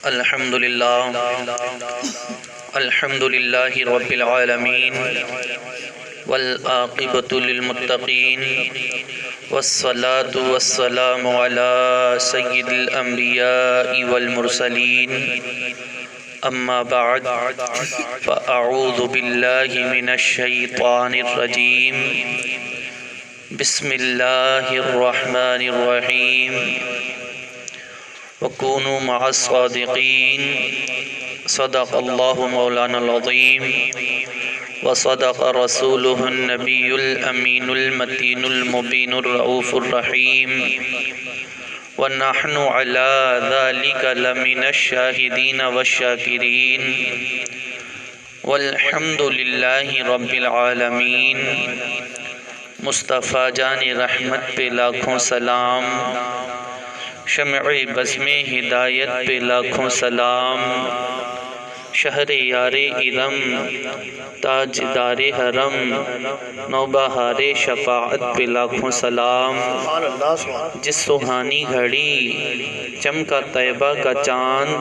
الحمد لله رب العالمين والعاقبة للمتقين والصلاة والسلام على سيد الأنبياء والمرسلين أما بعد فأعوذ بالله من الشيطان الرجيم بسم الله الرحمن الرحيم وَكُونُوا مَعَ الصَّادِقِينَ صدق الله مولانا العظيم وصدق رسوله النبي الأمين المتين المبين الرؤوف الرحيم ونحن على ذلك لمن الشاهدين والشاكرين والحمد لله رب العالمين۔ مصطفیٰ جان رحمت پہ لاکھوں سلام، شمع بزم ہدایت پہ لاکھوں سلام، شہر یار ارم تاجدار حرم نوبہار شفاعت پہ لاکھوں سلام۔ جس سہانی گھڑی چمکا طیبہ کا چاند،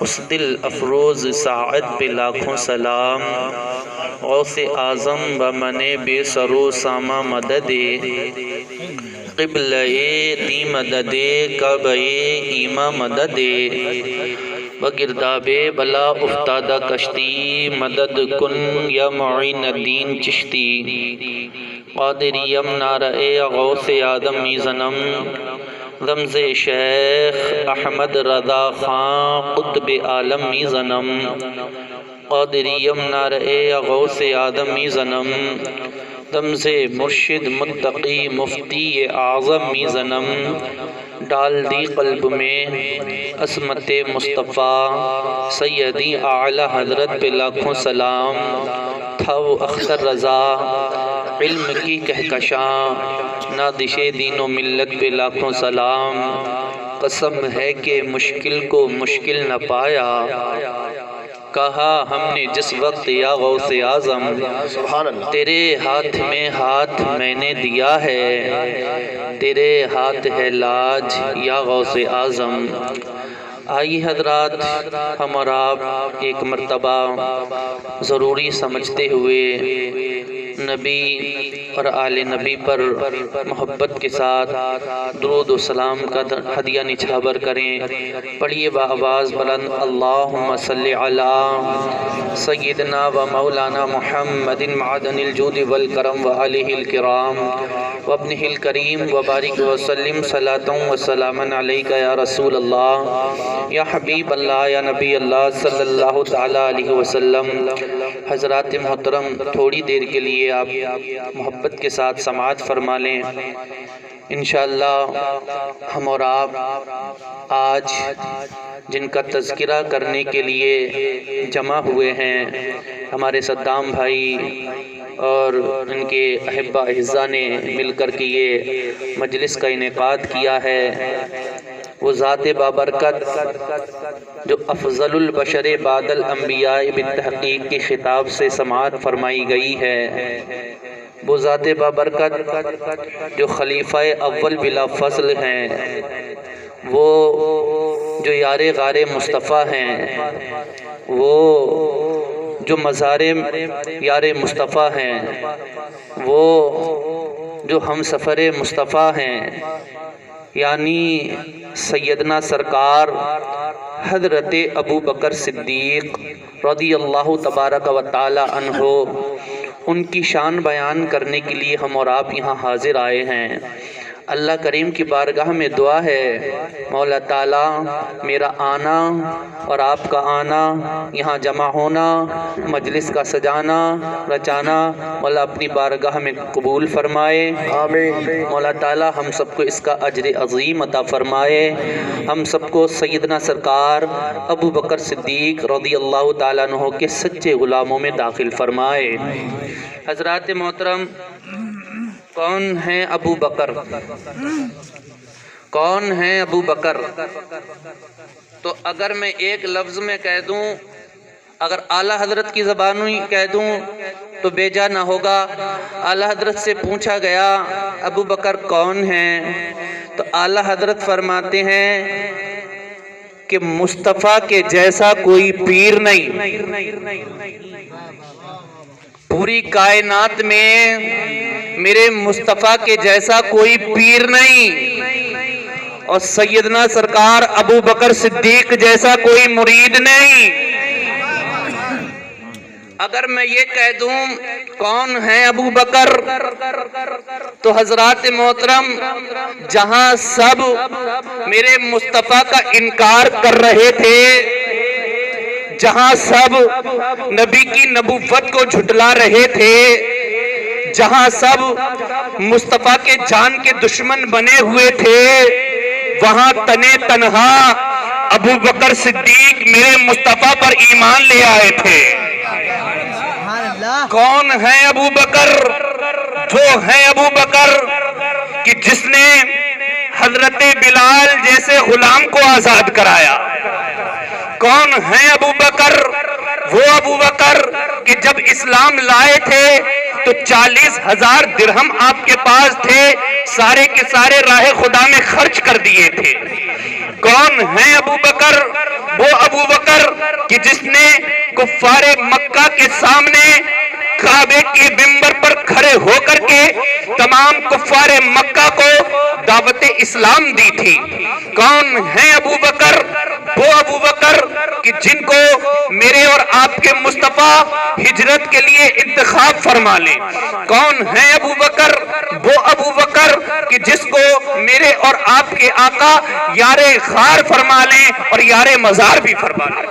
اس دل افروز ساعت پہ لاکھوں سلام۔ غوث اعظم بمن بے سرو ساما مدد قبلہ دی مدد کعبہ ایمہ مدد وگرداب بلا افتادہ کشتی مدد کن یا معین الدین چشتی۔ قادریم نعرہ غوث آدم زنم رمز شیخ احمد رضا خان قطب عالم زنم۔ قادریم نعرہ غوث آدم زنم رمز مرشد متقی مفتی اعظم زنم۔ ڈال دی قلب میں عظمت مصطفیٰ سیدی اعلی حضرت پہ لاکھوں سلام۔ تھا وہ اختر رضا علم کی کہکشاں نادش دین و ملت پہ لاکھوں سلام۔ قسم ہے کہ مشکل کو مشکل نہ پایا، کہا ہم نے جس وقت یا غوث اعظم تیرے ہاتھ میں ہاتھ میں نے دیا ہے، تیرے ہاتھ ہے لاج یا غوث اعظم۔ آئیے حضرات، ہم اور آپ ایک مرتبہ ضروری سمجھتے ہوئے نبی اور آل نبی پر محبت کے ساتھ درود و سلام کا ہدیہ نچھاور کریں۔ پڑھیے بآواز بلند، اللہم صلی علی سیدنا و مولانا محمد معدن الجود والکرم و آلہ الکرام و ابنہ الکریم و بارک وسلم صلاۃ و سلاما علیک یا رسول اللہ یا حبیب اللہ یا نبی اللہ صلی اللہ تعالی علیہ وسلم۔ حضرات محترم، تھوڑی دیر کے لیے آپ محبت کے ساتھ سماعت فرما لیں۔ انشاءاللہ ہم اور آپ آج جن کا تذکرہ کرنے کے لیے جمع ہوئے ہیں، ہمارے صدام بھائی اور ان کے احبہ اعزاء نے مل کر کے یہ مجلس کا انعقاد کیا ہے، وہ ذات بابرکت جو افضل البشر بعد الانبیاء بالتحقیق کی خطاب سے سماعت فرمائی گئی ہے، وہ ذات بابرکت جو خلیفہ اول بلا فضل ہیں، وہ جو یار غار مصطفیٰ ہیں، وہ جو مزار یار مصطفیٰ ہیں، وہ جو ہم سفر مصطفیٰ ہیں، یعنی سیدنا سرکار حضرت ابو بکر صدیق رضی اللہ تبارک و تعالی عنہ، ان کی شان بیان کرنے کے لیے ہم اور آپ یہاں حاضر آئے ہیں۔ اللہ کریم کی بارگاہ میں دعا ہے، مولا تعالیٰ میرا آنا اور آپ کا آنا، یہاں جمع ہونا، مجلس کا سجانا رچانا، مولا اپنی بارگاہ میں قبول فرمائے۔ آمین۔ مولا تعالیٰ ہم سب کو اس کا اجر عظیم عطا فرمائے، ہم سب کو سیدنا سرکار ابو بکر صدیق رضی اللہ تعالیٰ عنہ کے سچے غلاموں میں داخل فرمائے۔ حضرات محترم، کون ہیں ابو بکر؟ کون ہیں ابو بکر؟ تو اگر میں ایک لفظ میں کہہ دوں، اگر اعلیٰ حضرت کی زبان میں کہہ دوں تو بیجا نہ ہوگا۔ اعلیٰ حضرت سے پوچھا گیا ابو بکر کون ہیں، تو اعلیٰ حضرت فرماتے ہیں کہ مصطفیٰ کے جیسا کوئی پیر نہیں، پوری کائنات میں میرے مصطفیٰ کے جیسا کوئی پیر نہیں، اور سیدنا سرکار ابو بکر صدیق جیسا کوئی مرید نہیں۔ اگر میں یہ کہہ دوں کون ہے ابو بکر، تو حضرات محترم جہاں سب میرے مصطفیٰ کا انکار کر رہے تھے، جہاں سب نبی کی نبوت کو جھٹلا رہے تھے، جہاں سب مصطفیٰ کے جان کے دشمن بنے ہوئے تھے، وہاں تنے تنہا ابو بکر صدیق میرے مصطفیٰ پر ایمان لے آئے تھے۔ کون ہے ابو بکر؟ جو ہے ابو بکر کہ جس نے حضرت بلال جیسے غلام کو آزاد کرایا۔ کون ہے ابو بکر؟ وہ ابو بکر کہ جب اسلام لائے تھے تو 40,000 درہم آپ کے پاس تھے، سارے کے سارے راہ خدا میں خرچ کر دیے تھے۔ کون ہے ابو بکر؟ وہ ابو بکر کہ جس نے کفار مکہ کے سامنے کعبے کے منبر پر کھڑے ہو کر کے تمام کفار مکہ کو دعوت اسلام دی تھی۔ کون ہے ابو بکر؟ وہ ابو بکر کہ جن کو میرے اور آپ کے مصطفیٰ ہجرت کے لیے انتخاب فرما لے۔ کون ہے ابو بکر؟ وہ ابو بکر کہ جس کو میرے اور آپ کے آقا یار غار فرما لیں اور یار مزار بھی فرما لیں۔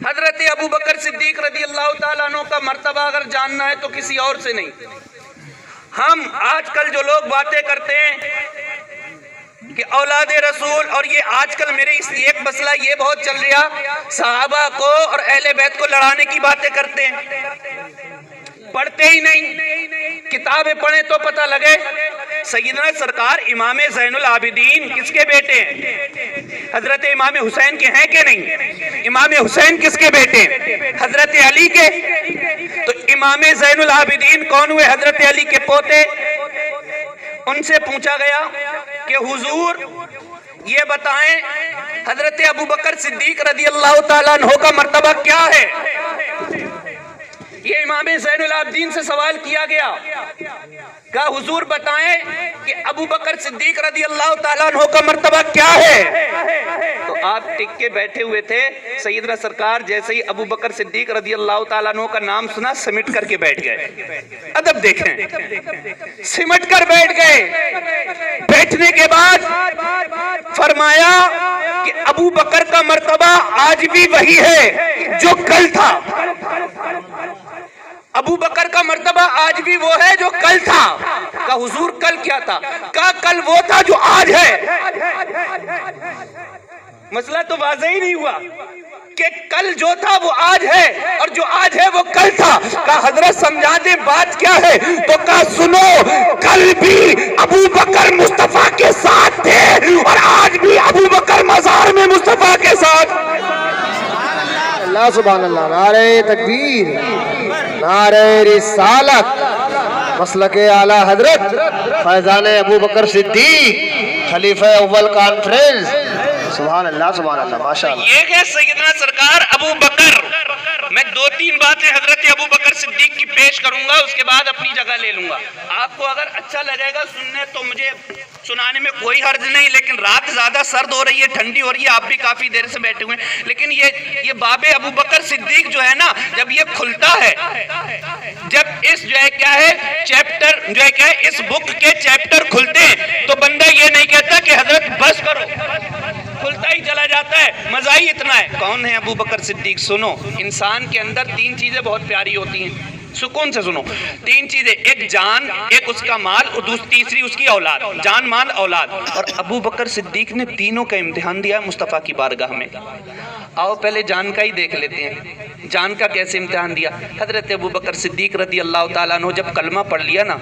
حضرت ابو بکر صدیق رضی اللہ تعالیٰ عنہ کا مرتبہ اگر جاننا ہے تو کسی اور سے نہیں۔ ہم آج کل جو لوگ باتیں کرتے ہیں کہ اولاد رسول، اور یہ آج کل میرے اس ایک مسئلہ یہ بہت چل رہا، صحابہ کو اور اہل بیت کو لڑانے کی باتیں کرتے ہیں، پڑھتے ہی نہیں۔ کتابیں پڑھیں تو پتہ لگے سیدنا سرکار امام زین العابدین کس کے بیٹے ہیں؟ حضرت امام حسین کے ہیں کہ نہیں؟ امام حسین کس کے بیٹے ہیں؟ حضرت علی کے۔ تو امام زین العابدین کون ہوئے؟ حضرت علی کے پوتے۔ ان سے پوچھا گیا کہ حضور یہ بتائیں حضرت ابو بکر صدیق رضی اللہ تعالیٰ عنہ کا مرتبہ کیا ہے؟ یہ امام زین العابدین سے سوال کیا گیا، کہا حضور بتائیں کہ ابو بکر صدیق رضی اللہ تعالیٰ عنہ کا مرتبہ کیا ہے؟ تو آپ ٹک کے بیٹھے ہوئے تھے، سیدنا سرکار جیسے ہی ابو بکر صدیق رضی اللہ تعالیٰ عنہ کا نام سنا سمٹ کر کے بیٹھ گئے۔ ادب دیکھیں، سمٹ کر بیٹھ گئے۔ بیٹھنے کے بعد فرمایا کہ ابو بکر کا مرتبہ آج بھی وہی ہے جو کل تھا۔ ابو بکر کا مرتبہ آج بھی وہ ہے جو کل تھا۔ کہا حضور کل کیا تھا؟ کہا کل وہ تھا جو آج ہے۔ مسئلہ تو واضح ہی نہیں ہوا کہ کل جو تھا وہ آج ہے اور جو آج ہے وہ کل تھا۔ کہا حضرت سمجھا دیں بات کیا ہے؟ تو کہا سنو، کل بھی ابو بکر مصطفیٰ کے ساتھ تھے اور آج بھی ابو بکر مزار میں مصطفیٰ کے ساتھ۔ اللہ سبحان اللہ، نعرہ تکبیر، نعرہ رسالت، مسلک اعلی حضرت فیضان ابو بکر صدیق خلیفہ اول کانفرنس۔ سبحان اللہ سبحان اللہ، ماشاءاللہ۔ یہ ہے سیدنا سرکار ابو بکر۔ میں 2-3 باتیں حضرت ابو بکر صدیق کی پیش کروں گا، اس کے بعد اپنی جگہ لے لوں گا۔ آپ کو اگر اچھا لگے گا سننے تو مجھے سنانے میں کوئی حرج نہیں، لیکن رات زیادہ سرد ہو رہی ہے، ٹھنڈی ہو رہی ہے، آپ بھی کافی دیر سے بیٹھے ہوئے ہیں، لیکن یہ باب ابو بکر صدیق جو ہے نا، جب یہ کھلتا ہے، جب اس جو ہے کیا ہے چیپٹر جو ہے کیا ہے اس بک کے چیپٹر کھلتے ہیں تو بندہ یہ نہیں کہتا کہ حضرت بس کرو، کھلتا ہی چلا جاتا ہے، مزہ ہی اتنا ہے۔ کون ہے ابو بکر صدیق؟ سنو، انسان کے اندر 3 چیزیں بہت پیاری ہوتی ہیں، سکون سے سنو۔ 3 چیزیں، ایک جان، ایک اس کا مال اور تیسری اس کی اولاد۔ جان، مال، اولاد۔ اور ابو بکر صدیق نے تینوں کا امتحان دیا مصطفیٰ کی بارگاہ میں۔ آؤ پہلے جان کا ہی دیکھ لیتے ہیں، جان کا کیسے امتحان دیا۔ حضرت ابو بکر صدیق رضی اللہ تعالیٰ عنہ جب کلمہ پڑھ لیا نا،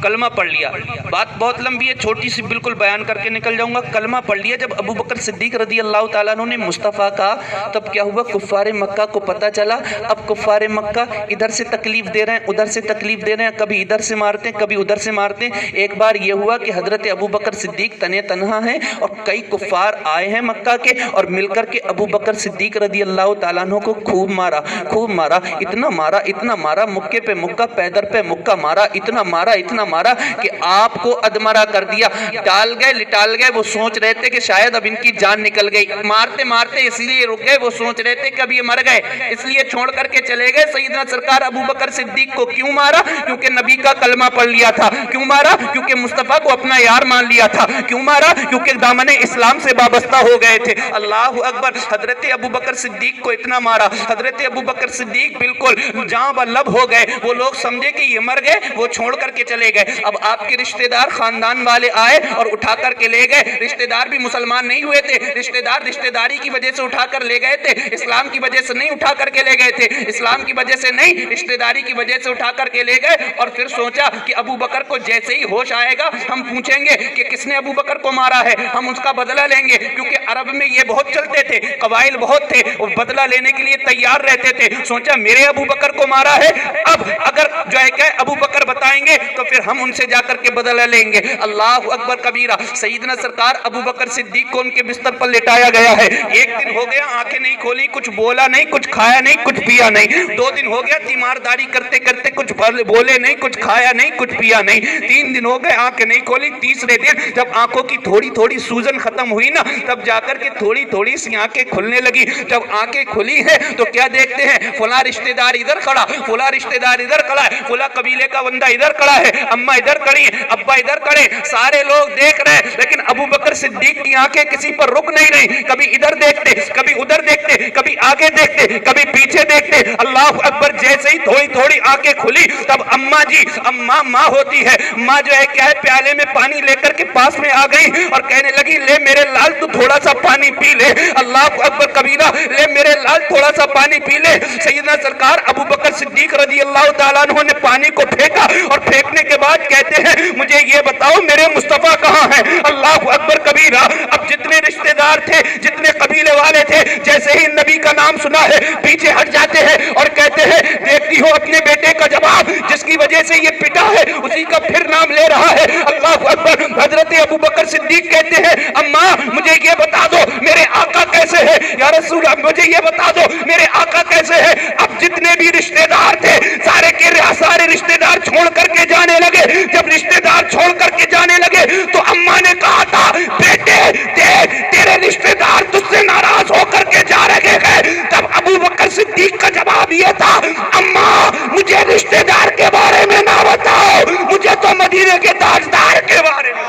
کلمہ پڑھ لیا. بات بہت لمبی ہے, چھوٹی سی بالکل بیان کر کے نکل جاؤں گا. کلمہ پڑھ لیا. جب ابو بکر صدیق رضی اللہ تعالیٰ عنہ نے مصطفیٰ کہا, تب کیا ہوا, کفار مکہ کو پتہ چلا. اب کفار مکہ ادھر سے تکلیف دے رہے ہیں, ادھر سے تکلیف دے رہے ہیں, کبھی ادھر سے مارتے ہیں, کبھی ادھر سے مارتے ہیں. ایک بار یہ ہوا کہ حضرت ابو بکر صدیق تنے تنہا ہیں اور کئی کفار آئے ہیں مکہ کے, اور مل کر کے ابو بکر صدیق رضی اللہ تعالیٰ عنہ کو خوب مارا, خوب مارا, اتنا مارا, اتنا مارا, مکے پہ مکہ, پیدر پہ مکہ مارا, اتنا مارا, اتنا مارا کہ آپ کو ادمرا کر دیا. ڈال گئے, لٹال گئے. وہ سوچ رہے تھے کہ شاید اب ان کی جان نکل گئی. مارتے مارتے اس لیے رک گئے, وہ سوچ رہے تھے کہ اب یہ مر گئے, اس لیے چھوڑ کر کے چلے گئے. سیدنا سرکار ابو بکر صدیق کو کیوں مارا؟ کیونکہ نبی کا کلمہ پڑھ لیا تھا. کیوں مارا؟ کیونکہ مصطفیٰ کو اپنا یار مان لیا تھا. کیوں مارا؟ کیونکہ دامن اسلام سے وابستہ ہو گئے تھے. اللہ اکبر. حضرت ابو بکر صدیق کو اتنا مارا, حضرت ابو بکر صدیق بالکل جاں بلب ہو گئے. وہ لوگ سمجھے کہ یہ مر گئے, وہ چھوڑ کر کے چلے گئے. اب آپ کے رشتہ دار خاندان والے آئے اور اٹھا کر کے لے گئے. رشتہ دار بھی مسلمان نہیں ہوئے تھے, رشتہ دار رشتہ داری کی وجہ سے اٹھا کر لے گئے تھے, اسلام کی وجہ سے نہیں اٹھا کر کے لے گئے تھے, اسلام کی وجہ سے نہیں, رشتہ داری کی وجہ سے اٹھا کر کے لے گئے. اور پھر سوچا کہ ابو بکر کو جیسے ہی ہوش آئے گا ہم پوچھیں گے کہ کس نے ابو بکر کو مارا ہے, ہم اس کا بدلہ لیں گے. کیونکہ عرب میں یہ بہت چلتے تھے, قبائل بہت تھے, وہ بدلہ لینے کے لیے تیار رہتے تھے. سوچا میرے ابو بکر کو مارا ہے, اب اگر جو ہے کہ ابو بکر بتائیں گے تو پھر ہم ان سے جا کر کے بدلہ لیں گے. اللہ اکبر کبیرہ. سیدنا سرکار ابو بکر صدیق کو ان کے بستر پر لٹایا گیا ہے. ایک دن ہو گیا آنکھیں نہیں کھولی, کچھ بولا نہیں, کچھ کھایا نہیں, کچھ پیا نہیں. 2 دن ہو گیا تیمارداری کرتے کرتے, کچھ بولے نہیں, کچھ کھایا نہیں, کچھ پیا نہیں. 3 دن ہو گئے آنکھیں نہیں کھولی. تیسرے دن جب آنکھوں کی تھوڑی تھوڑی سوزن ختم ہوئی نا, تب جا کر کے تھوڑی تھوڑی سی آنکھیں کھلنے لگی. جب آنکھیں کھلی ہیں تو کیا دیکھتے ہیں, فلاں رشتہ دار ادھر کھڑا, فلاں رشتہ دار ادھر کھڑا ہے, فلاں قبیلے کا بندہ ادھر کھڑا ہے, اماں ادھر کھڑی ہیں, ابا ادھر کھڑے, سارے لوگ دیکھ رہے ہیں. لیکن ابو بکر صدیق کی آنکھیں کسی پر رک نہیں رہی. کبھی ادھر دیکھتے, کبھی ادھر دیکھتے, کبھی آگے دیکھتے, کبھی پیچھے دیکھتے. اللہ اکبر. جیسے ہی تھوڑی تھوڑی آنکھیں کھلی تب اماں جی, اماں ماں ہوتی ہے, ماں جو ہے کیا ہے پیالے میں پانی لے کر کے پاس میں آ گئی اور کہنے لگی لے میرے لال تو تھوڑا سا پانی پی لے. اللہ اکبر کبیرہ. لے میرے لال تھوڑا سا پانی پی لے. سیدنا سرکار ابو بکر صدیق رضی اللہ تعالیٰ عنہ نے پانی کو پھینکا اور پھینکنے کے بعد کہتے ہیں مجھے یہ بتاؤ میرے مصطفیٰ کہاں ہیں. اللہ اکبر کبیرہ. اب جتنے رشتہ دار تھے, جتنے قبیلے والے تھے, جیسے ہی نبی کا نام سنا ہے پیچھے ہٹ جاتے ہیں اور کہتے ہیں دیکھتی ہو اپنے بیٹے کا جواب, جس کی وجہ سے یہ پٹا ہے اسی کا پھر نام لے رہا ہے. اللہ اکبر. حضرت ابو بکر صدیق کہتے ہیں اماں مجھے یہ بتا دو میرے آقا کیسے ہے. یا رسول اللہ مجھے یہ بتا دو میرے آقا کیسے ہے. اب جتنے بھی رشتہ دار تھے سارے کے سارے رشتہ دار چھوڑ کر کے جانے لگے. جب رشتہ دار چھوڑ کر کے جانے لگے تو اماں نے کہا تھا بیٹے دیکھ تیرے رشتہ دار تجھ سے ناراض ہو کر کے جا رہے ہیں. تب ابو بکر صدیق کا جواب یہ تھا اماں مجھے رشتہ دار کے بارے میں نہ بتاؤ, مجھے تو مدینے کے تاجدار کے بارے میں.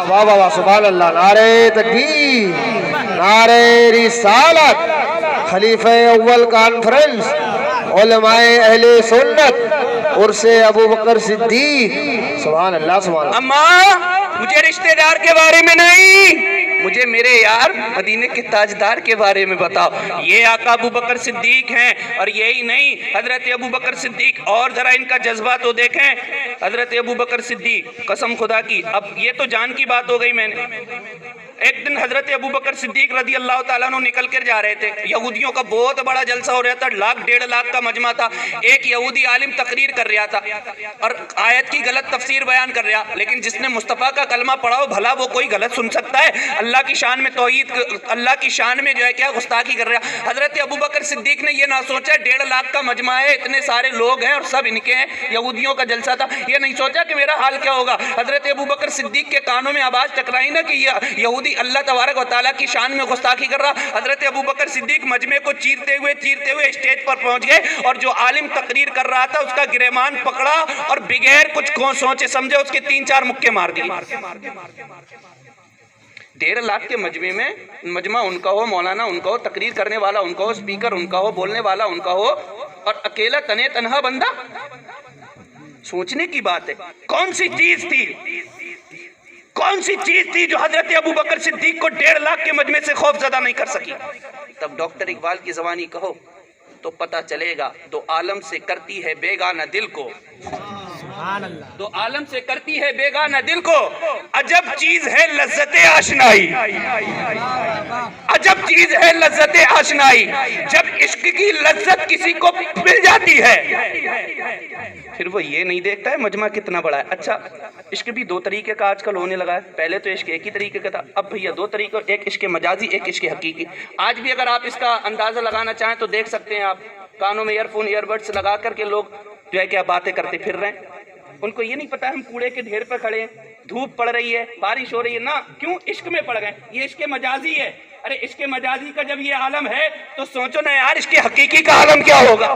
واہ واہ واہ, سبحان اللہ. نعرہ تکبیر, نعرہ رسالت. خلیفہ اول کانفرنس علماء اہل سنت عرس ابو بکر صدیق. سبحان اللہ سبحان اللہ. اماں مجھے رشتہ دار کے بارے میں نہیں, مجھے میرے یار مدینے کے تاجدار کے بارے میں بتاؤ. یہ آقا ابو بکر صدیق ہیں. اور یہی نہیں, حضرت ابو بکر صدیق, اور ذرا ان کا جذبہ تو دیکھیں. حضرت ابو بکر صدیق قسم خدا کی, اب یہ تو جان کی بات ہو گئی. میں نے ایک دن حضرت ابو بکر صدیق رضی اللہ تعالیٰ عنہ نکل کر جا رہے تھے. یہودیوں کا بہت بڑا جلسہ ہو رہا تھا, 1.5 لاکھ کا مجمع تھا. ایک یہودی عالم تقریر کر رہا تھا اور آیت کی غلط تفسیر بیان کر رہا. لیکن جس نے مصطفیٰ کا کلمہ پڑھا ہو بھلا وہ کوئی غلط سن سکتا ہے؟ اللہ کی شان میں توحید, اللہ کی شان میں جو ہے کیا گستاخی کر رہا. حضرت ابو بکر صدیق نے یہ نہ سوچا 1.5 لاکھ کا مجمع ہے, اتنے سارے لوگ ہیں اور سب ان کے ہیں, یہودیوں کا جلسہ تھا. یہ نہیں سوچا کہ میرا حال کیا ہوگا. حضرت ابو بکر صدیق کے کانوں میں آواز ٹکرائی نا کہ یہ یہودی اللہ تبارک و تعالیٰ کی شان میں گستاخی کر رہا. حضرت ابو بکر صدیق مجمع کو چیرتے ہوئے اسٹیج پر پہنچ گئے اور جو عالم تقریر کر رہا تھا اس کا گریبان پکڑا اور بغیر کچھ سوچے سمجھے اس کے 3-4 مکے مار دیے. 1.5 لاکھ کے مجمع میں, مجمع ان کا ہو, مولانا ان کا ہو, تقریر کرنے والا ان کا ہو, اسپیکر ان کا ہو, بولنے والا ان کا ہو, اور اکیلا تنہا بندہ. سوچنے کی بات ہے. کون سی چیز تھی جو حضرت ابو بکر صدیق کو 1.5 لاکھ کے مجمع سے خوف زدہ نہیں کر سکی؟ تب ڈاکٹر اقبال کی زبانی کہو تو پتہ چلے گا دو عالم سے کرتی ہے بیگانہ دل کو، دو عالم سے کرتی ہے بیگانہ دل کو، عجب چیز ہے لذت آشنائی، عجب چیز ہے لذت آشنائی، جب عشق کی لذت کسی کو مل جاتی ہے پھر وہ یہ نہیں دیکھتا ہے مجمع کتنا بڑا ہے۔ اچھا عشق بھی دو طریقے کا آج کل ہونے لگا ہے، پہلے تو عشق ایک ہی طریقے کا تھا، اب بھیا دو طریقے، ایک عشق مجازی، ایک عشق حقیقی۔ آج بھی اگر آپ اس کا اندازہ لگانا چاہیں تو دیکھ سکتے ہیں آپ کانوں میں ایئر فون ایئر بڈس لگا کر کے لوگ جو ہے کیا باتیں کرتے پھر رہے ہیں، ان کو یہ نہیں پتا ہم کوڑے کے ڈھیر پہ کھڑے ہیں، دھوپ پڑ رہی ہے، بارش ہو رہی ہے، نا کیوں عشق میں پڑ گئے، یہ عشق مجازی ہے۔ ارے عشق مجازی کا جب یہ عالم ہے تو سوچو نا یار عشق حقیقی کا عالم کیا ہوگا۔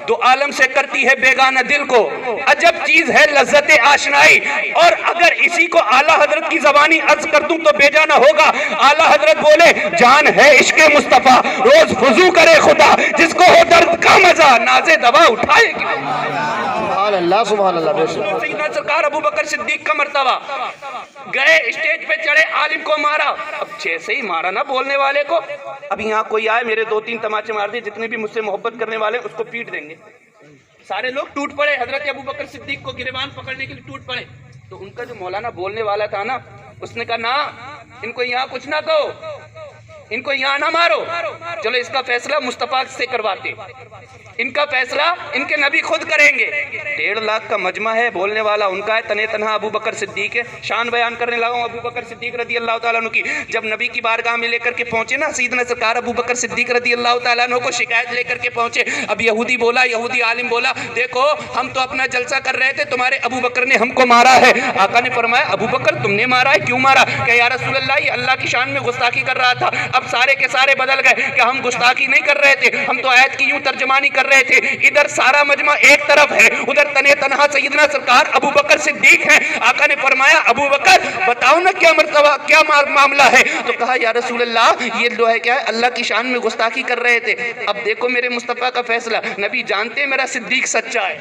دو عالم سے کرتی ہے بیگانہ دل کو، عجب چیز ہے لذت آشنائی، اور اگر اسی کو اعلیٰ حضرت کی زبانی عرض کر دوں تو بے جانا ہوگا۔ اعلیٰ حضرت بولے جان ہے عشق مصطفیٰ روز وضو کرے خدا، جس کو ہو درد کا مزہ نازے دوا اٹھائے گی۔ سبحان اللہ سبحان اللہ بے شک۔ سیدنا سرکار ابو بکر صدیق کا مرتبہ، گئے اسٹیج پہ چڑھے، عالم کو مارا، اب جیسے ہی مارا نا بولنے والے کو، اب یہاں کوئی آئے میرے 2-3 تماچے مار دے، جتنے بھی مجھ سے محبت کرنے والے اس کو پیٹ دیں گے۔ سارے لوگ ٹوٹ پڑے، حضرت ابو بکر صدیق کو گریبان پکڑنے کے لیے ٹوٹ پڑے، تو ان کا جو مولانا بولنے والا تھا نا، اس نے کہا نا ان کو یہاں کچھ نہ کہو، ان کو یہاں نہ مارو، چلو اس کا فیصلہ مصطفیٰ سے کرواتے، ان کا فیصلہ ان کے نبی خود کریں گے۔ 1.5 لاکھ کا مجمع ہے، بولنے والا ان کا ہے، تنے تنہا ابو بکر صدیق ہے۔ شان بیان کرنے لگا ہوں ابو بکر صدیق رضی اللہ تعالیٰ عنہ کی، جب نبی کی بارگاہ میں لے کر کے پہنچے نا سیدنا سرکار ابو بکر صدیق رضی اللہ تعالیٰ عنہ کو شکایت لے کر کے پہنچے، اب یہودی بولا، یہودی عالم بولا دیکھو ہم تو اپنا جلسہ کر رہے تھے، تمہارے ابو بکر نے ہم کو مارا ہے۔ آقا نے فرمایا ابو بکر تم نے مارا ہے، کیوں مارا؟ کہ یا رسول اللہ یہ اللہ کی شان میں گستاخی کر رہا تھا۔ اب سارے کے سارے بدل گئے کہ ہم گستاخی نہیں کر رہے تھے، ہم تو آیت کی یوں ترجمانی کر رہے تھے، ادھر سارا مجمع ایک طرف ہے، ادھر تنے تنہا سیدنا سرکار ابو بکر صدیق ہیں۔ آقا نے فرمایا ابو بکر بتاؤ نا کیا مرتبہ کیا معاملہ ہے؟ تو کہا یا رسول اللہ یہ جو ہے کیا ہے اللہ کی شان میں گستاخی کر رہے تھے۔ اب دیکھو میرے مصطفیٰ کا فیصلہ، نبی جانتے میرا صدیق سچا ہے،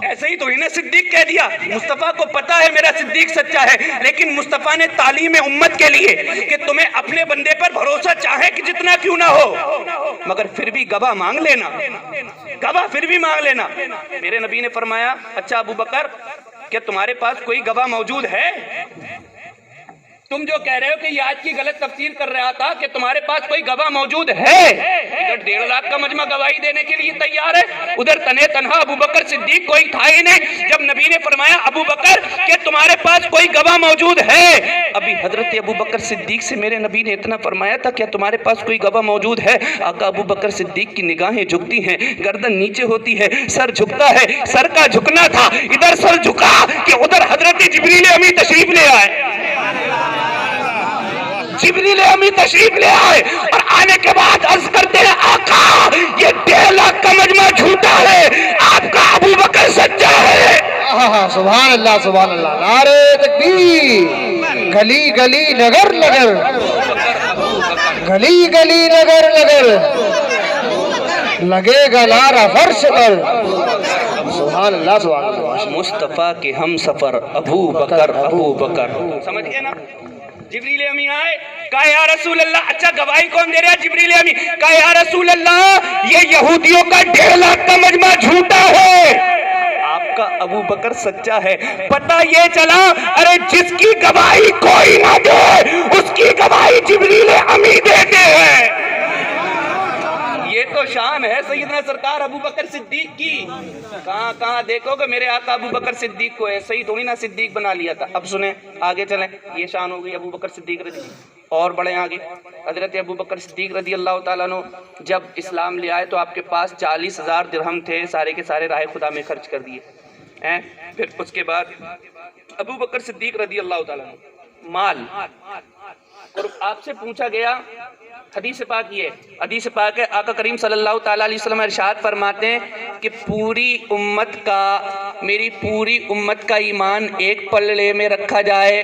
ایسے ہی تو انہیں صدیق کہہ دیا، مصطفیٰ کو پتا ہے میرا صدیق سچا ہے، لیکن مصطفیٰ نے تعلیم امت کے لیے کہ تمہیں اپنے بندے پر بھروسہ چاہے کہ جتنا کیوں نہ ہو مگر پھر بھی گواہ مانگ لینا، گواہ پھر بھی مانگ لینا۔ میرے نبی نے فرمایا اچھا ابو بکر کیا تمہارے پاس کوئی گواہ موجود ہے؟ تم جو کہہ رہے ہو کہ یہ آج کی غلط تفسیر کر رہا تھا کہ تمہارے پاس کوئی گواہ موجود ہے، ادھر 1.5 لاکھ کا مجمع گواہی دینے کے لیے تیار ہے، ادھر تنے تنہا ابو بکر صدیق کوئی تھا ہی نہیں۔ جب نبی نے فرمایا ابو بکر کہ تمہارے پاس کوئی گواہ موجود ہے، ابھی حضرت ابو بکر صدیق سے میرے نبی نے اتنا فرمایا تھا کیا تمہارے پاس کوئی گواہ موجود ہے؟ آقا ابو بکر صدیق کی نگاہیں جھکتی ہیں، گردن نیچے ہوتی ہے، سر جھکتا ہے، سر کا جھکنا تھا، ادھر سر جھکا کہ ادھر حضرت جبریل امی تشریف لے آئے، جبریل امی تشریف لے آئے، اور آنے کے بعد عرض کرتے ہیں آقا یہ 1.5 لاکھ کا مجمع جھوٹا ہے، آپ کا ابو بکر سچا ہے۔ سبحان اللہ سبحان اللہ، نعرہ تکبیر، گلی گلی نگر نگر، گلی گلی نگر نگر لگے گا نعرہ فرش پر، سبحان اللہ سبحان اللہ۔ مصطفیٰ کے ہم سفر ابو بکر، سمجھ گئے نا؟ جبریل امی آئے، کہا یا رسول اللہ، اچھا گواہی کون دے رہا ہے؟ جبریل امی، کہا یا رسول اللہ یہ یہودیوں کا 1.5 لاکھ کا مجمع جھوٹا ہے، آپ کا ابو بکر سچا ہے۔ پتہ یہ چلا ارے جس کی گواہی کوئی نہ دے اس کی گواہی جبریل امی دیتے ہیں، یہ تو شان ہے سیدنا سرکار ابو بکر صدیق کی۔ کہاں دیکھو کہ میرے آقا ابو بکر صدیق کو ایسے ہی تھوڑی نہ صدیق بنا لیا تھا۔ اب سنیں آگے چلیں، یہ شان ہو گئی ابو بکر صدیق رضی اور بڑے آگے۔ حضرت ابو بکر صدیق رضی اللہ تعالیٰ عنہ جب اسلام لے آئے تو آپ کے پاس 40,000 درہم تھے، سارے کے سارے راہ خدا میں خرچ کر دیے۔ پھر اس کے بعد ابو بکر صدیق رضی اللہ تعالیٰ عنہ مال، اور آپ سے پوچھا گیا، حدیث پاک یہ حدیث پاک ہے، آقا کریم صلی اللہ تعالیٰ علیہ وسلم ارشاد فرماتے ہیں کہ میری پوری امت کا ایمان ایک پلے میں رکھا جائے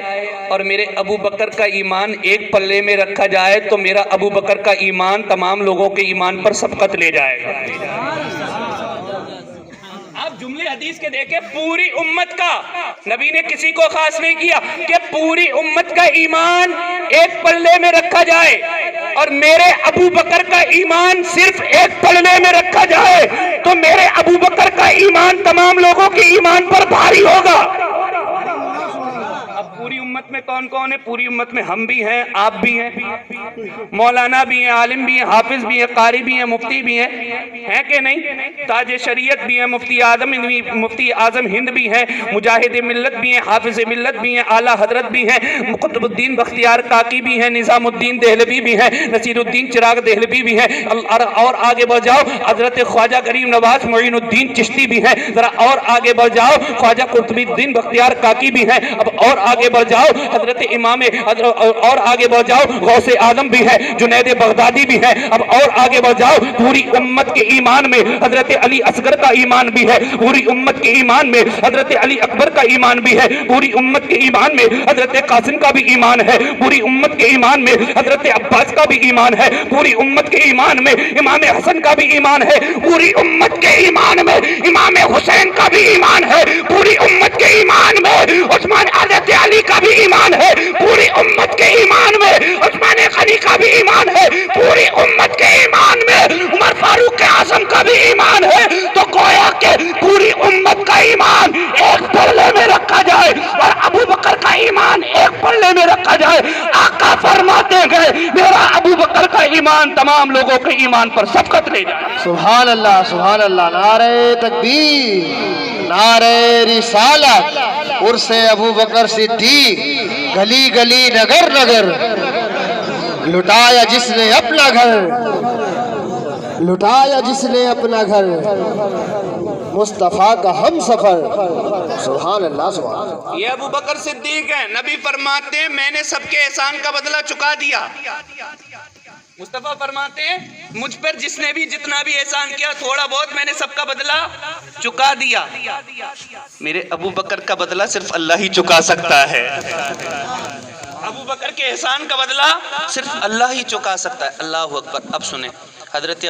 اور میرے ابو بکر کا ایمان ایک پلے میں رکھا جائے تو میرا ابو بکر کا ایمان تمام لوگوں کے ایمان پر سبقت لے جائے گا۔ آپ جملے حدیث کے دیکھیں، پوری امت کا، نبی نے کسی کو خاص نہیں کیا کہ پوری امت کا ایمان ایک پلے میں رکھا جائے، اور میرے ابو بکر کا ایمان صرف ایک پلے میں رکھا جائے تو میرے ابو بکر کا ایمان تمام لوگوں کے ایمان پر بھاری ہوگا۔ اب پوری امت میں کون کون ہے؟ پوری امت میں ہم بھی ہیں، آپ بھی ہیں، مولانا بھی ہیں، عالم بھی ہیں، حافظ بھی ہیں، قاری بھی ہیں، مفتی بھی ہیں کہ نہیں؟ تاج شریعت بھی ہیں، مفتی اعظم ہند بھی ہیں، مجاہد ملت بھی ہیں، حافظ ملت بھی ہیں، اعلیٰ حضرت بھی ہیں، قطب الدین بختیار کاکی بھی ہیں، نظام الدین دہلوی بھی ہیں، نصیر الدین چراغ دہلوی بھی ہیں، اور آگے بڑھ جاؤ حضرت خواجہ غریب نواز معین الدین چشتی بھی ہیں، ذرا اور آگے بڑھ جاؤ خواجہ قطب الدین بختیار کاکی بھی ہیں، اب اور آگے بڑھ جاؤ حضرت امام، اور آگے بڑھ جاؤ غوث اعظم بھی ہے، جنید بغدادی بھی ہے، اب اور آگے بڑھ جاؤ پوری امت کے ایمان میں حضرت علی اصغر کا ایمان بھی ہے، پوری امت کے ایمان میں حضرت علی اکبر کا ایمان بھی ہے، پوری امت کے ایمان میں حضرت قاسم کا بھی ایمان ہے، پوری امت کے ایمان میں حضرت عباس کا بھی ایمان ہے، پوری امت کے ایمان میں امام حسن کا بھی ایمان ہے، پوری امت کے ایمان میں امام حسین کا بھی ایمان ہے، پوری امت کے ایمان میں عثمان حضرت علی کا بھی ایمان ہے، پوری امت کے ایمان میں عثمان غنی کا بھی ایمان ہے، پوری امت کے ایمان میں عمر فاروق اعظم کا بھی ایمان ہے، تو گویا کہ پوری امت کا ایمان ایک پلے میں رکھا جائے اور ابو بکر کا ایمان ایک پلے میں رکھا جائے۔ آقا فرماتے گئے میرا ابو بکر کا ایمان تمام لوگوں کے ایمان پر سبقت لے جائے۔ سبحان اللہ، سبحان اللہ، نعرہ تکبیر، نعرہ رسالت، عرس ابو بکر صدیق، گلی گلی نگر نگر، لٹایا جس نے اپنا گھر، لٹایا جس نے اپنا گھر، مصطفیٰ کا ہم سفر۔ سبحان اللہ، سبحان اللہ۔ یہ ابو بکر صدیق ہیں، نبی فرماتے ہیں میں نے سب کے احسان کا بدلہ چکا دیا۔ مصطفیٰ فرماتے ہیں مجھ پر جس نے بھی جتنا بھی احسان کیا تھوڑا بہت میں نے سب کا بدلہ چکا دیا۔ میرے ابو بکر کا بدلہ صرف اللہ ہی چکا سکتا ہے، ابو بکر کے احسان کا بدلہ صرف اللہ ہی چکا سکتا ہے۔ اللہ اکبر۔ اب سنیں حضرت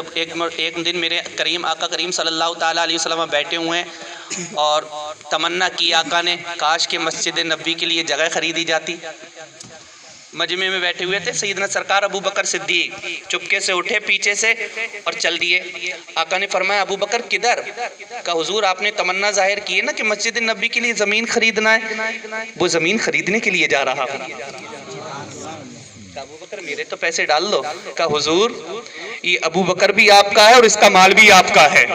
ایک دن میرے کریم آقا کریم صلی اللہ تعالیٰ علیہ وسلم بیٹھے ہوئے ہیں اور تمنا کی آقا نے کاش کہ مسجد نبوی کے لیے جگہ خریدی جاتی۔ مجمع میں بیٹھے ہوئے تھے، سیدنا سرکار ابو بکر صدیق چپکے سے اٹھے پیچھے سے اور چل دیے۔ آقا نے فرمایا ابو بکر کدھر؟ کہا حضور آپ نے تمنا ظاہر کی ہے نا کہ مسجد نبوی کے لیے زمین خریدنا ہے، وہ زمین خریدنے کے لیے جا رہا ہوں۔ ابو بکر میرے تو پیسے ڈال دو۔ کہا حضور یہ ابو بکر بھی آپ کا ہے اور اس کا مال بھی آپ کا ہے،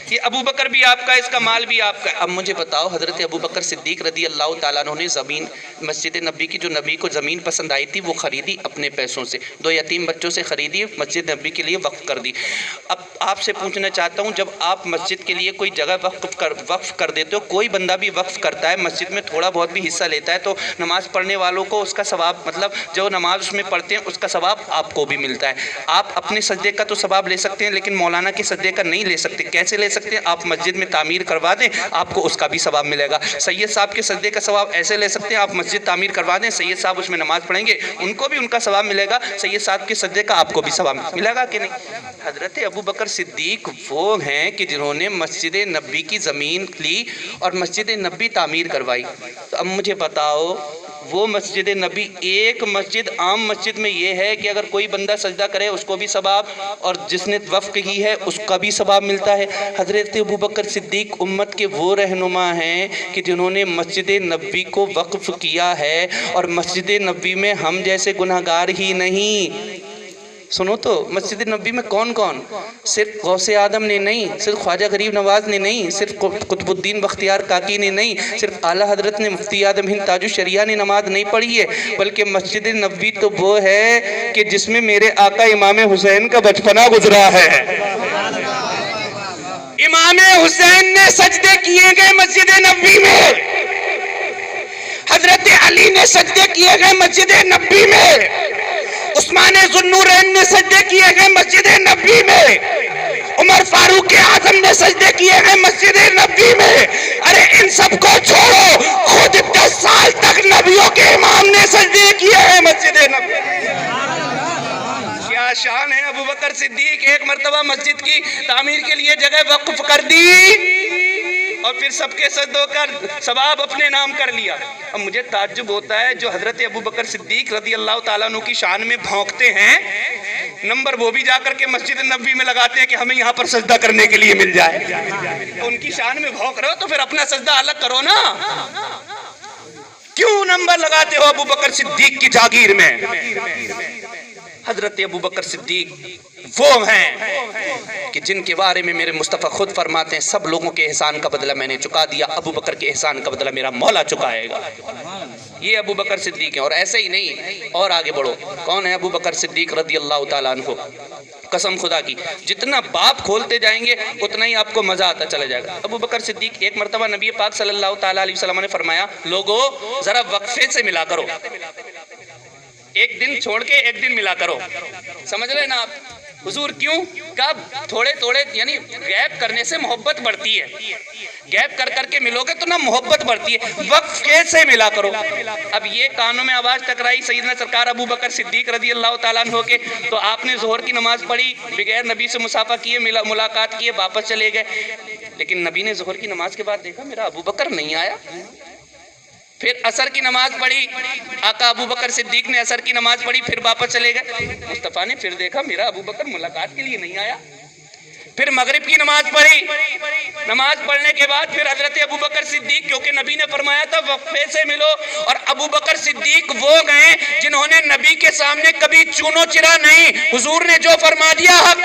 یہ ابو بکر بھی آپ کا ہے، اس کا مال بھی آپ کا ہے۔ اب مجھے بتاؤ حضرت ابو بکر صدیق رضی اللہ تعالیٰ عنہ نے زمین مسجد نبوی کی جو نبی کو زمین پسند آئی تھی وہ خریدی اپنے پیسوں سے، 2 یتیم بچوں سے خریدی، مسجد نبوی کے لیے وقف کر دی۔ اب آپ سے پوچھنا چاہتا ہوں جب آپ مسجد کے لیے کوئی جگہ وقف کر دیتے ہو، کوئی بندہ بھی وقف کرتا ہے مسجد میں تھوڑا بہت بھی حصہ لیتا ہے تو نماز پڑھنے والوں کو اس کا ثواب، مطلب جو نماز اس میں پڑھتے ہیں اس کا ثواب آپ کو بھی ملتا ہے۔ آپ اپنے سجدے کا تو ثواب لے سکتے ہیں لیکن مولانا کے سجدے کا نہیں لے سکتے۔ کیسے لے سکتے ہیں؟ آپ مسجد میں تعمیر کروا دیں آپ کو اس کا بھی ثواب ملے گا۔ سید صاحب کے سجدے کا ثواب ایسے لے سکتے ہیں، آپ مسجد تعمیر کروا دیں سید صاحب اس میں نماز پڑھیں گے ان کو بھی ان کا ثواب ملے گا، سید صاحب کے سجدے کا آپ کو بھی ثواب ملے گا کہ نہیں؟ حضرت ابو بکر صدیق وہ ہیں کہ جنہوں نے مسجد نبوی کی زمین لی اور مسجد نبوی تعمیر کروائی۔ تو اب مجھے بتاؤ وہ مسجد نبی، ایک مسجد عام مسجد میں یہ ہے کہ اگر کوئی بندہ سجدہ کرے اس کو بھی ثواب اور جس نے وقف کی ہے اس کا بھی ثواب ملتا ہے۔ حضرت ابو بکر صدیق امت کے وہ رہنما ہیں کہ جنہوں نے مسجد نبوی کو وقف کیا ہے اور مسجد نبوی میں ہم جیسے گناہگار ہی نہیں۔ سنو تو مسجد نبوی میں کون کون؟ صرف غوث اعظم نے نہیں، صرف خواجہ غریب نواز نے نہیں، صرف قطب الدین بختیار کاکی نے نہیں، صرف اعلیٰ حضرت نے مفتی اعظم ہند تاج الشریعہ نے نماز نہیں پڑھی ہے، بلکہ مسجد نبوی تو وہ ہے کہ جس میں میرے آقا امام حسین کا بچپنا گزرا ہے۔ امام حسین نے سجدے کیے گئے مسجد نبوی میں، حضرت علی نے سجدے کیے گئے مسجد نبوی میں، عثمان ذوالنورین نے سجدے کیے گئے مسجد نبوی میں، عمر فاروق اعظم نے سجدے کیے گئے مسجد نبوی میں۔ ارے ان سب کو چھوڑو، خود 10 سال تک نبیوں کے امام نے سجدے کیے ہیں مسجد نبوی۔ کیا شان ہے ابو بکر صدیق، ایک مرتبہ مسجد کی تعمیر کے لیے جگہ وقف کر دی اور پھر سب کے سجدوں کا ثواب اپنے نام کر لیا۔ اب مجھے تعجب ہوتا ہے جو حضرت ابو بکر صدیق رضی اللہ تعالیٰ عنہ کی شان میں بھونکتے ہیں، نمبر وہ بھی جا کر کے مسجد نبوی میں لگاتے ہیں کہ ہمیں یہاں پر سجدہ کرنے کے لیے مل جائے۔ ان کی شان میں بھونک رہے ہو تو پھر اپنا سجدہ الگ کرو نا، کیوں نمبر لگاتے ہو ابو بکر صدیق کی جاگیر میں؟ حضرت ابو بکر صدیق وہ ہیں کہ جن کے بارے میں میرے مصطفیٰ خود فرماتے ہیں سب لوگوں کے احسان کا بدلہ میں نے چکا دیا، ابو بکر کے احسان کا بدلہ میرا مولا چکائے گا۔ یہ ابو بکر صدیق ہیں۔ اور ایسے ہی نہیں، اور آگے بڑھو، کون ہے ابو بکر صدیق رضی اللہ تعالیٰ عنہ؟ قسم خدا کی جتنا باپ کھولتے جائیں گے اتنا ہی آپ کو مزہ آتا چلا جائے گا۔ ابو بکر صدیق، ایک مرتبہ نبی پاک صلی اللہ تعالیٰ علیہ وسلم نے فرمایا لوگو ذرا وقفے سے ملا کرو، ایک دن چھوڑ کے ایک دن ملا کرو، سمجھ رہے نا آپ؟ حضور کیوں؟ کب؟ تھوڑے تھوڑے، یعنی گیپ کرنے سے محبت بڑھتی ہے، گیپ کر کر کے ملو گے تو نا محبت بڑھتی ہے، وقفے سے ملا کرو۔ اب یہ کانوں میں آواز ٹکرائی سیدنا سرکار ابو بکر صدیق رضی اللہ تعالیٰ عنہ کے، تو آپ نے ظہر کی نماز پڑھی، بغیر نبی سے مصافحہ کیے، ملاقات کیے، واپس چلے گئے۔ لیکن نبی نے ظہر کی نماز کے بعد دیکھا میرا ابو بکر نہیں آیا، پھر عصر کی نماز پڑھی، آقا ابو بکر صدیق نے عصر کی نماز پڑھی، پھر واپس چلے گئے۔ مصطفیٰ نے پھر دیکھا میرا ابو بکر ملاقات کے لیے نہیں آیا، پھر مغرب کی نماز پڑھی، نماز پڑھنے کے بعد پھر حضرت ابو بکر صدیق، کیونکہ نبی نے فرمایا تھا وقفے سے ملو، اور ابو بکر صدیق وہ گئے جنہوں نے نبی کے سامنے کبھی چونو چرا نہیں، حضور نے جو فرما دیا حق۔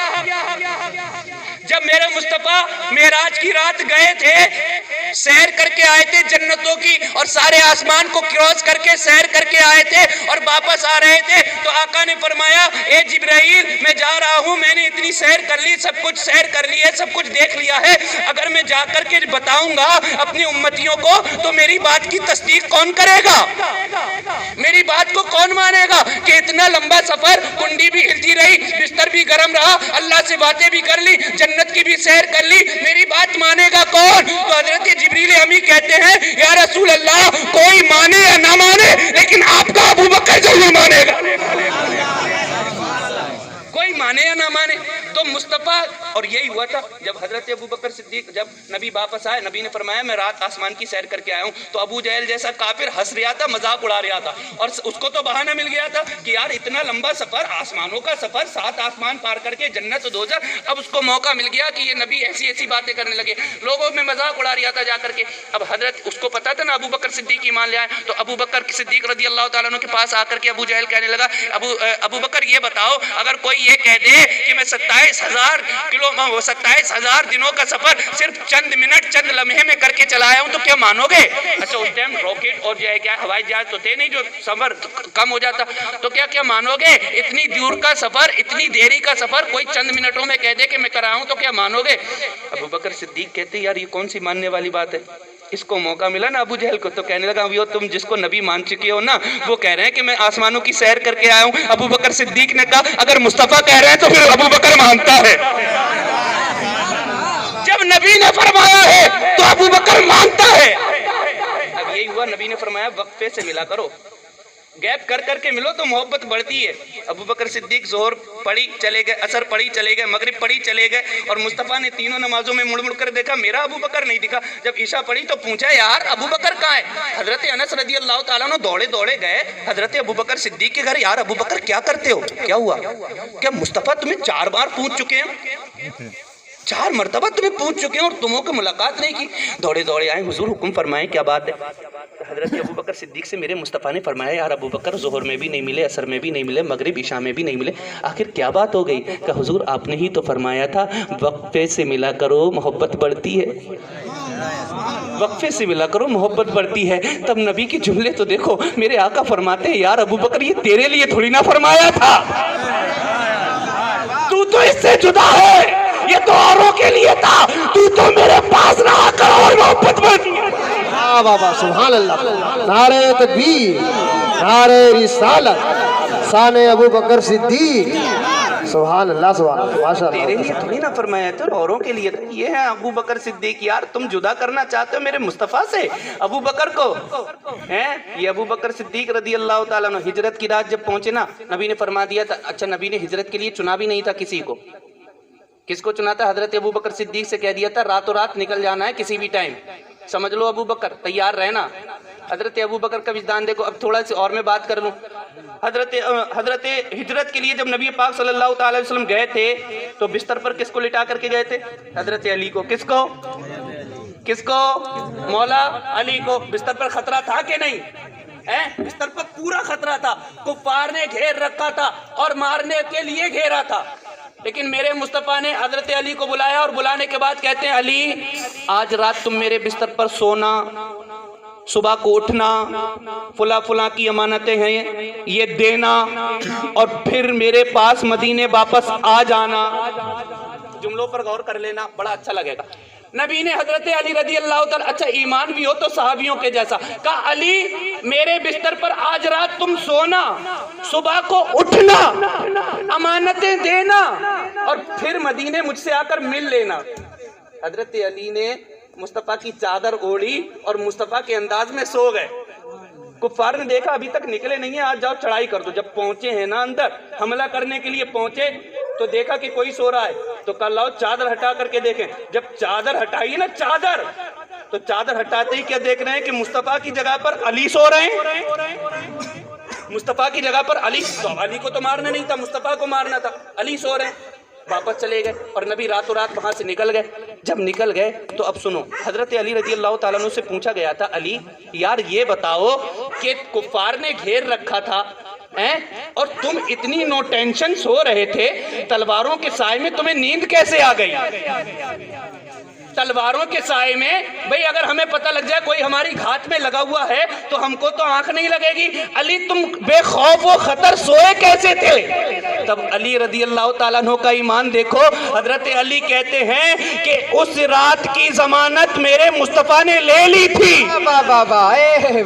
جب میرے مصطفیٰ معراج کی رات گئے تھے، سیر کر کے آئے تھے جنتوں کی، اور سارے آسمان کو کراس کر کے سیر کر کے آئے تھے اور واپس آ رہے تھے، تو آقا نے فرمایا اے جبرائیل میں جا رہا ہوں، میں نے اتنی سیر کر لی، سب کچھ سیر کر لی ہے، سب کچھ دیکھ لیا ہے، اگر میں جا کر کے بتاؤں گا اپنی امتیوں کو تو میری بات کی تصدیق کون کرے گا؟ میری بات کو کون مانے گا کہ اتنا لمبا سفر، کنڈی بھی ہلتی رہی، بستر بھی گرم رہا، اللہ سے باتیں بھی کر لی، جنت کی بھی سیر کر لی، میری بات مانے گا کون؟ تو حضرت جبریل امی کہتے ہیں یا رسول اللہ کوئی مانے یا نہ مانے لیکن آپ کا ابو بکر ضرور مانے گا، کوئی مانے یا نہ مانے۔ تو مصطفیٰ، اور یہی ہوا تھا جب حضرت ابو بکر صدیق، جب نبی واپس آئے، نبی نے فرمایا میں رات آسمان کی سیر کر کے آیا ہوں، تو ابو جہل جیسا کافر ہنس رہا تھا، مذاق اڑا رہا تھا، اور اس کو تو بہانہ مل گیا تھا کہ یار اتنا لمبا سفر، آسمانوں کا سفر، 7 آسمان پار کر کے جنت و دوزخ، اب اس کو موقع مل گیا کہ یہ نبی ایسی ایسی باتیں کرنے لگے، لوگوں میں مذاق اڑا رہا تھا جا کر کے۔ اب حضرت اس کو پتا تھا نا ابو بکر صدیق ایمان لے آئے، تو ابو بکر صدیق رضی اللہ تعالیٰ عنہ کے پاس آ کر کے ابو جہل کہنے لگا ابو بکر یہ بتاؤ اگر کوئی یہ کہہ دے کہ میں 27,000 دنوں کا سفر صرف چند منٹ، چند لمحے میں کر کے چلایا ہوں تو کیا مانو گے؟ اچھا اس ٹائم راکٹ اور جو ہے کیا ہوائی جہاز تو تھے نہیں جو سفر کم ہو جاتا، تو کیا مانو گے؟ اتنی دور کا سفر، اتنی دیری کا سفر کوئی چند منٹوں میں کہہ دے کہ میں کرایا ہوں تو کیا مانو گے؟ ابو بکر صدیق کہتے یار یہ کون سی ماننے والی بات ہے؟ اس کو موقع ملا نا ابو جہل کو، تو کہنے لگا وہ تم جس کو نبی مان چکے ہو نا وہ کہہ رہے ہیں کہ میں آسمانوں کی سیر کر کے آیا ہوں۔ ابو بکر صدیق نے کہا اگر مصطفیٰ کہہ رہے ہیں تو پھر ابو بکر مانتا ہے، جب نبی نے فرمایا ہے تو ابو بکر مانتا ہے۔ اب یہی ہوا، نبی نے فرمایا وقفے سے ملا کرو، گیپ کر کر کے ملو تو محبت بڑھتی ہے۔ ابو بکر صدیق ظہر پڑھی چلے گئے، عصر پڑھی چلے گئے، مغرب پڑھی چلے گئے، اور مصطفیٰ نے تینوں نمازوں میں مڑ مڑ کر دیکھا میرا ابو بکر نہیں دکھا۔ جب عشاء پڑھی تو پوچھا یار ابو بکر کہاں ہے؟ حضرت انس رضی اللہ تعالیٰ عنہ دوڑے دوڑے گئے حضرت ابو بکر صدیق کے گھر، یار ابو بکر کیا کرتے ہو؟ کیا ہوا؟ کیا مصطفیٰ تمہیں 4 بار پوچھ چکے ہیں، 4 مرتبہ تمہیں پوچھ چکے ہیں اور تمہوں کو ملاقات نہیں کی؟ دوڑے دوڑے آئے، حضور حکم فرمائیں کیا بات ہے؟ حضرت ابو بکر صدیق سے میرے مصطفیٰ نے فرمایا یار ابو بکر ظہر میں بھی نہیں ملے، عصر میں بھی نہیں ملے، مغرب عشاء میں بھی نہیں ملے، آخر کیا بات ہو گئی؟ کہ حضور آپ نے ہی تو فرمایا تھا وقفے سے ملا کرو محبت بڑھتی ہے، وقفے سے ملا کرو محبت بڑھتی ہے۔ تب نبی کے جملے تو دیکھو، میرے آقا فرماتے ہیں یار ابو بکر یہ تیرے لیے تھوڑی نہ فرمایا تھا، تو اس سے جدا ہے، یہ تو اوروں کے لیے تھا، تو میرے پاس رہا کر اور محبت بڑھتی ہے۔ بابا سبحان اللہ، نعرہ تکبیر، نعرہ رسالت، شان ابو بکر صدیق۔ سبحان اللہ سبحان اللہ ماشاء تیرے اللہ لیے تھوڑی نہ فرمایا تھا، اوروں کے لیے تھا۔ یہ ہے ابو بکر صدیق، یار تم جدا کرنا چاہتے ہو میرے مصطفیٰ سے ابو بکر کو، ہیں یہ ابو بکر صدیق رضی اللہ تعالیٰ عنہ ہجرت کی رات جب پہنچے نا، نبی نے فرما دیا تھا، اچھا نبی نے ہجرت کے لیے چنا بھی نہیں تھا کسی کو، کس کو چنا تھا؟ حضرت ابو بکر صدیق سے کہہ دیا تھا راتوں رات نکل جانا ہے کسی بھی ٹائم، سمجھ لو ابو بکر تیار رہنا۔ حضرت ابو بکر کا وجدان دیکھو۔ اب تھوڑا سی اور میں بات کر لوں، حضرت ہجرت کے لیے جب نبی پاک صلی اللہ تعالی علیہ وسلم گئے تھے تو بستر پر کس کو لٹا کر کے گئے تھے؟ حضرت علی کو۔ کس کو؟ مولا علی کو۔ بستر پر خطرہ تھا کہ نہیں؟ بستر پر پورا خطرہ تھا، کفار نے گھیر رکھا تھا اور مارنے کے لیے گھیرا تھا، لیکن میرے مصطفیٰ نے حضرت علی کو بلایا اور بلانے کے بعد کہتے ہیں علی آج رات تم میرے بستر پر سونا، صبح کو اٹھنا، فلاں کی امانتیں ہیں یہ دینا، اور پھر میرے پاس مدینے واپس آ جانا۔ جملوں پر غور کر لینا، بڑا اچھا لگے گا۔ نبی نے حضرت علی رضی اللہ تعالیٰ، اچھا ایمان بھی ہو تو صحابیوں کے جیسا، کہا علی میرے بستر پر آج رات تم سونا، صبح کو اٹھنا، امانتیں دینا، اور پھر مدینے مجھ سے آ کر مل لینا۔ حضرت علی نے مصطفیٰ کی چادر اوڑھی اور مصطفیٰ کے انداز میں سو گئے۔ کفار نے دیکھا ابھی تک نکلے نہیں ہیں، آج جاؤ چڑھائی کر دو۔ جب پہنچے ہیں نا اندر حملہ کرنے کے لیے پہنچے تو دیکھا کہ کوئی سو رہا ہے، تو کہا لاؤ چادر ہٹا کر کے دیکھیں۔ جب چادر ہٹائی نا چادر، تو چادر ہٹاتے ہی کیا دیکھ رہے ہیں کہ مصطفیٰ کی جگہ پر علی سو رہے ہیں۔ مصطفیٰ کی جگہ پر علی، تو علی کو تو مارنا نہیں تھا، مصطفیٰ کو مارنا تھا، علی سو رہے ہیں۔ واپس چلے گئے اور نبی راتوں رات وہاں سے نکل گئے۔ جب نکل گئے تو اب سنو، حضرت علی رضی اللہ تعالیٰ عنہ سے پوچھا گیا تھا علی یار یہ بتاؤ کہ کفار نے گھیر رکھا تھا اور تم اتنی نو ٹینشن سو رہے تھے، تلواروں کے سائے میں تمہیں نیند کیسے آ گئی؟ تلواروں کے سائے میں بھئی اگر ہمیں پتہ لگ جائے کوئی ہماری گھات میں لگا ہوا ہے تو ہم کو تو آنکھ نہیں لگے گی، علی تم بے خوف و خطر سوئے کیسے تھے؟ تب علی رضی اللہ تعالیٰ عنہ کا ایمان دیکھو، حضرت علی کہتے ہیں کہ اس رات کی ضمانت میرے مصطفیٰ نے لے لی تھی۔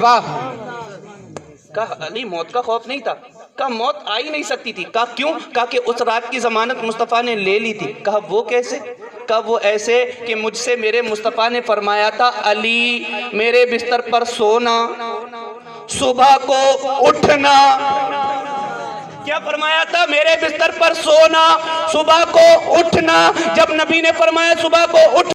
واہ، کہا علی موت کا خوف نہیں تھا، کہا موت آ ہی نہیں سکتی تھی، کہا کیوں؟ کہا کہ اس رات کی ضمانت مصطفیٰ نے لے لی تھی۔ کہا وہ کیسے؟ کہا وہ ایسے کہ مجھ سے میرے مصطفیٰ نے فرمایا تھا علی میرے بستر پر سونا، صبح کو اٹھنا۔ کیا فرمایا تھا؟ میرے بستر پر سونا، صبح کو اٹھنا۔ جب نبی نے فرمایا صبح کو اٹھ